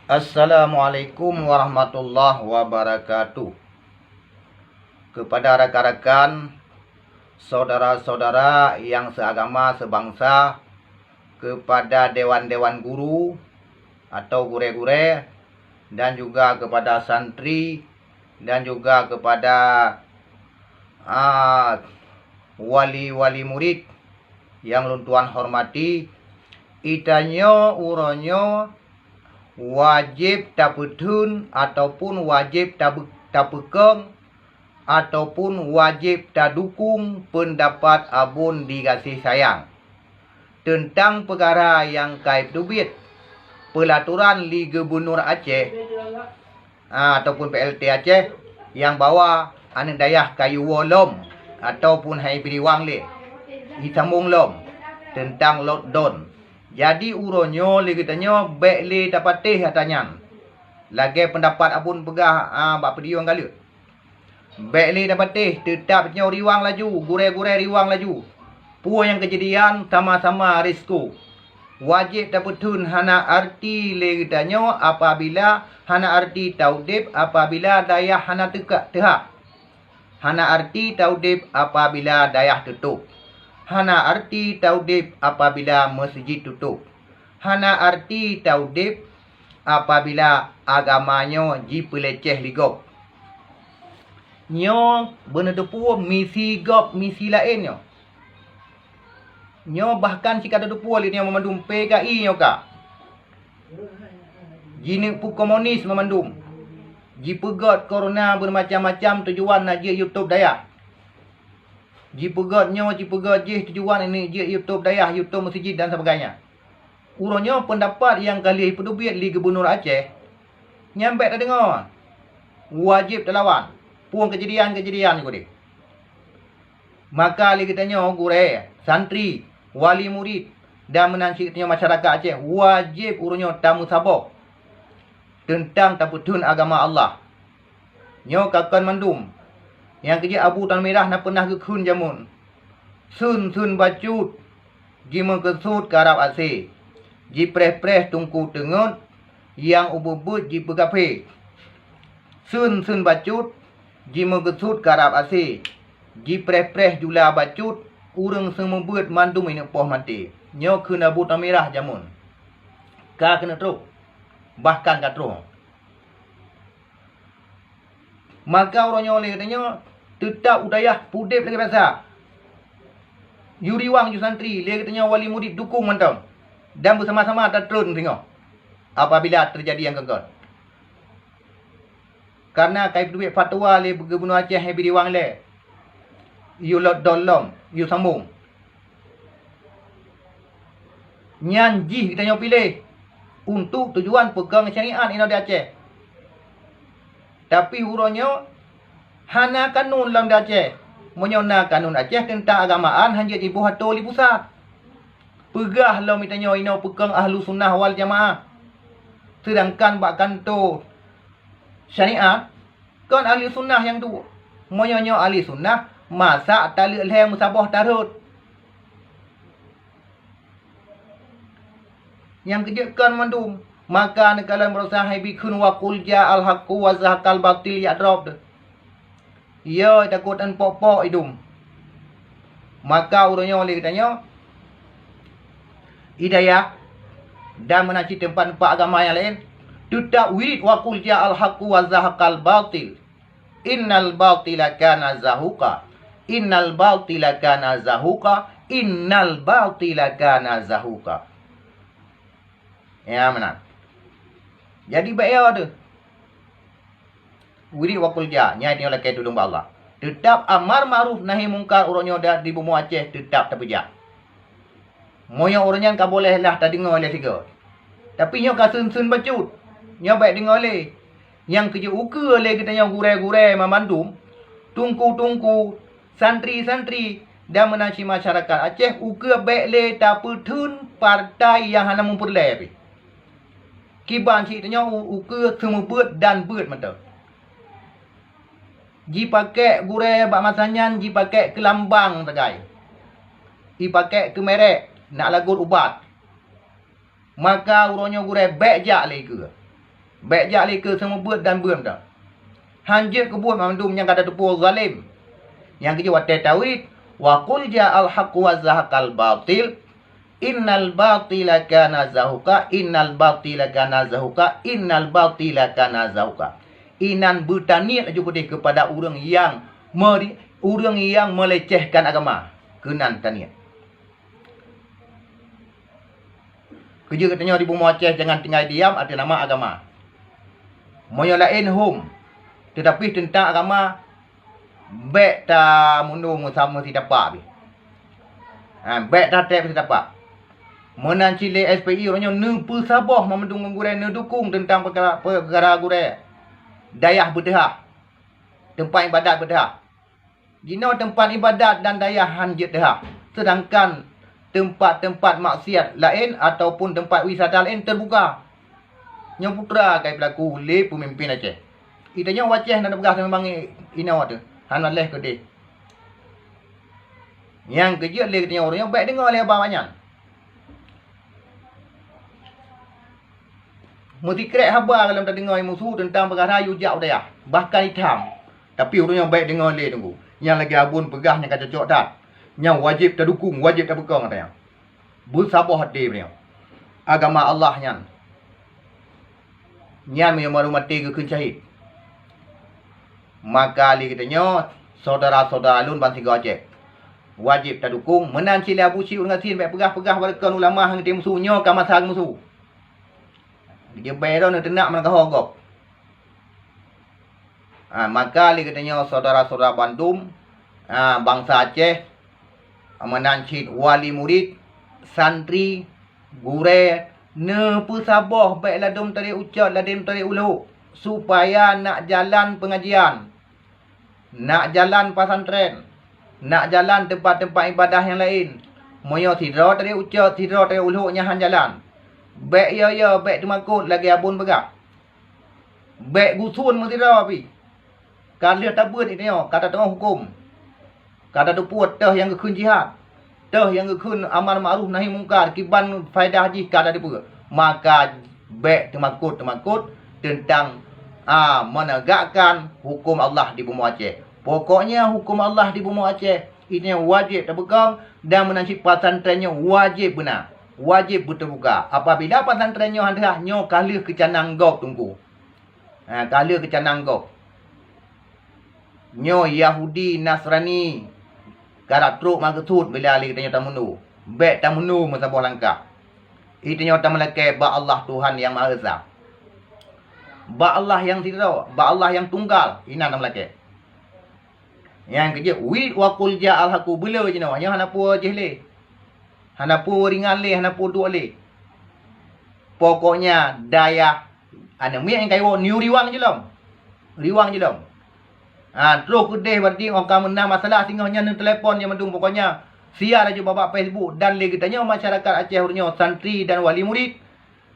Assalamualaikum warahmatullahi wabarakatuh. Kepada rekan-rekan, saudara-saudara yang seagama, sebangsa, kepada dewan-dewan guru atau gure-gure, dan juga kepada santri, dan juga kepada wali-wali murid yang luntuan hormati, itanyo uronyo wajib taputun ataupun wajib tapekeng ataupun wajib tadukung pendapat abun dikasih sayang tentang perkara yang kait dubit pelaturan Li Gubernur Aceh ataupun PLT Aceh yang bawa anak dayah kayu wolom ataupun hai biriwang le disambung lom tentang lockdown. Jadi uronyo li katanya baik li dapatih katanya lagi pendapat abun pegah bak pediong kali baik li dapatih tetapnya riwang laju gure-gure riwang laju puan yang kejadian sama-sama risiko wajib dapatun hana arti li katanya apabila hana arti taudip apabila dayah hana tegak tehak hana arti taudip apabila dayah tutup hana arti taudip apabila masjid tutup. Hana arti taudip apabila agamanya dipeleceh ligop. Nyo benar depu misi gop misi lainnya. Nyo bahkan jika ada depu li memandum PKI nyo ka. Jini pu komunis memandum. Jipegot corona bermacam-macam tujuan nak je YouTube daya. Jipegot tujuan ini je YouTube dayah, YouTube masjid dan sebagainya. Uronyo pendapat yang kali pedubit Li Gubernur Aceh nyampe tak dengar. Wajib terlawan. Puang kejadian-kejadian ni. Maka li katanya gure, santri, wali murid dan menansiknya masyarakat Aceh wajib uronyo tamu sabok tentang taputun agama Allah. Nyo kakan mandum yang kerja Abu Tan Merah nak pernah kekun jamun. Sun bacut. Ji mengkesut ke Arab Asih. Ji preh-preh tungku tengut. Yang ubut ji pegape. Sun bacut. Ji mengkesut ke Arab Asih. Ji preh-preh jula bacut. Urang semua buat mandum ini poh mati. Nyo kena Abu Tan Merah jamun. Ka kena teruk. Bahkan ka teruk. Maka orangnya oleh katanya tetap udayah pudip lagi biasa. Yuriwang ju santri, dia katanya wali murid dukung mantau. Dan bersama-sama tertrun tengok. Apabila terjadi yang gagal. Karena kait duit fatwa le Gubernur Aceh yang biriwang le. You lot dolong, you sambung. Nyanji katanya pilih untuk tujuan pegang syariat ino di Aceh. Tapi hurufnya hana kanun lam di Aceh. Menyona kanun Aceh tentang agamaan hanya ibu hato li pusat. Pegah lam mitanya ino pegang ahlu sunnah wal jamaah. Sedangkan bak kanto syariat kan ahli sunnah yang tu. Menyona ahli sunnah masak tali leher musabah tarut. Yang kerjakan mandum. Maka nekalan berusaha bikun wa kulja al-haqqu wa zahakal batil ya'drab. Ya takut dan pok-pok hidung. Maka urutnya oleh katanya hidayah dan menaci tempat-tempat agama yang lain. Tutak wirid wa kulja al-haqqu wa zahakal batil. Innal batila kana zahuqa. Innal batila kana zahuqa. Innal batila kana zahuqa. Ya mana? Jadi bayar tu. Wiri wakul ja. Nyai ni oleh kaya tudung Allah. Tetap amar ma'ruf nahi mungkar urutnya dah di bumi Aceh. Tetap terpejak. Moya urutnya kan boleh lah tak dengar oleh tiga. Tapi nyo ka sun bacut. Nyo baik dengar oleh. Yang kerja uka oleh katanya gure-gure memandum. Tungku-tungku. Santri-santri. Dan menaci masyarakat Aceh. Uka baik le tak petun partai yang hana memperleh. Kiban cik tanya uka semua beut dan beut mata. Ji pakai gure bak masanyan, ji pakai kelambang tagai. Ji pakai ke merek nak lagut ubat. Maka urangnya gure bek jak lagi ke. Baik jak leka semua buat dan buat dah. Hanjit kebun mamdum yang kata tepur zalim. Yang kedua watai tauhid. Wa qul ja'al haqq wa zahaqal batil. Innal batila kana zahuqa. Innal batila kana zahuqa. Innal batila kana zahuqa. Inan bertaniat juga kepada orang yang melecehkan agama. Kenan taniat. Kerja katanya di bumi Aceh jangan tinggal diam ada nama agama. Moyo lain hum. Tetapi tentang agama baik ta munung sama si dapat bi. Baik ta tep si dapat. Menan cile SPI orangnya ne persabah memendung gure ne dukung tentang perkara gure. Dayah berdehak. Tempat ibadat berdehak. Jino tempat ibadat dan dayah hanjit dehak. Sedangkan tempat-tempat maksiat lain ataupun tempat wisata lain terbuka. Yang putra kai pelaku le pemimpin Aceh. Itanya waceh nak begah memang inau tu. Han leh ke dia. Yang kerja le katanya orang yang baik dengar le apa banyak. Mesti krek habar kalau tak dengar musuh tentang perkara yujak dia. Bahkan hitam. Tapi orang yang baik dengar le tunggu. Yang lagi abun pegah yang kata cocok tak. Yang wajib terdukung, wajib terbekang katanya. Bersabar hati beliau. Agama Allah yang maru mati ke kencahit. Maka li katanya saudara-saudara lun bangsa Aceh wajib terdukung menan cila busi dengan sin baik pegah-pegah balakan ulama hang tim musuhnya ka masa musuh. Dia bayar nak tenak man kahogop. Maka li katanya saudara-saudara Bandung bangsa Aceh menancit wali murid, santri, gure, ne persabah baik ladum tari ucat, ladum tari ulu. Supaya nak jalan pengajian, nak jalan pesantren, nak jalan tempat-tempat ibadah yang lain. Moyo tidra tari ucat, tidra tari ulu nyahan jalan. Baik ya, baik temakut lagi abun begak. Baik gusun mentira api. Kalau tak buat ini kata tengah hukum. Kata tu puat teh yang kekun jihad. Teh yang kekun amal ma'ruf nahi mungkar. Kiban faedah haji kata dia puat. Maka baik temakut tentang menegakkan hukum Allah di bumi Aceh. Pokoknya hukum Allah di bumi Aceh ini wajib terpegang dan menasib pesantrennya wajib benar. Wajib terbuka. Apabila pesantrennya hendaknya kalah ke canang gop tunggu. Kalah ke canang gop. Nyo Yahudi Nasrani karak truk maksud bila ali katanya tamunu. Baik tamunu masabah langkah. Itanya tamalake ba Allah Tuhan yang Maha Esa. Ba Allah yang tidak, ba Allah yang tunggal. Ina tamalake. Yang kerja wi wa qul ja'al haqu bela je nawa. Yang hanapu jehle. Hanapu ringan le, hanapu dua le. Pokoknya daya ana mi yang kayo niu riwang je lom. Riwang je lom. Terus kedih berarti orang menang masalah singgahnya ni telefon yang mendung pokoknya siar aja babak Facebook dan lagi tanya masyarakat Aceh hurnya santri dan wali murid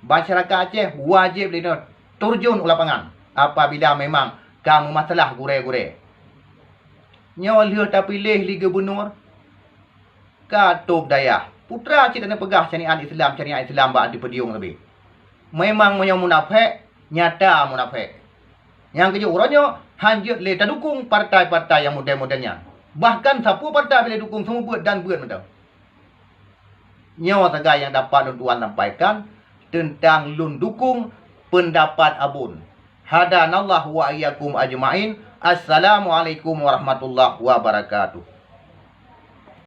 masyarakat Aceh wajib dia turjun ke lapangan apabila memang kamu masalah gure-gure nyawa lihat tapi pilih li gubernur katub daya putra cik dan pegah syariat Islam ba di pediung lebih memang yang munafik nyata munafik yang kerja orangnya hanjut le tak dukung partai-partai yang model-modelnya. Bahkan siapa partai boleh dukung semua buat dan buat macam. Nyawa saja yang dapat Tuan sampaikan tentang lun dukung pendapat abun. Hadanallahu wa iyyakum ajma'in. Assalamualaikum warahmatullahi wabarakatuh.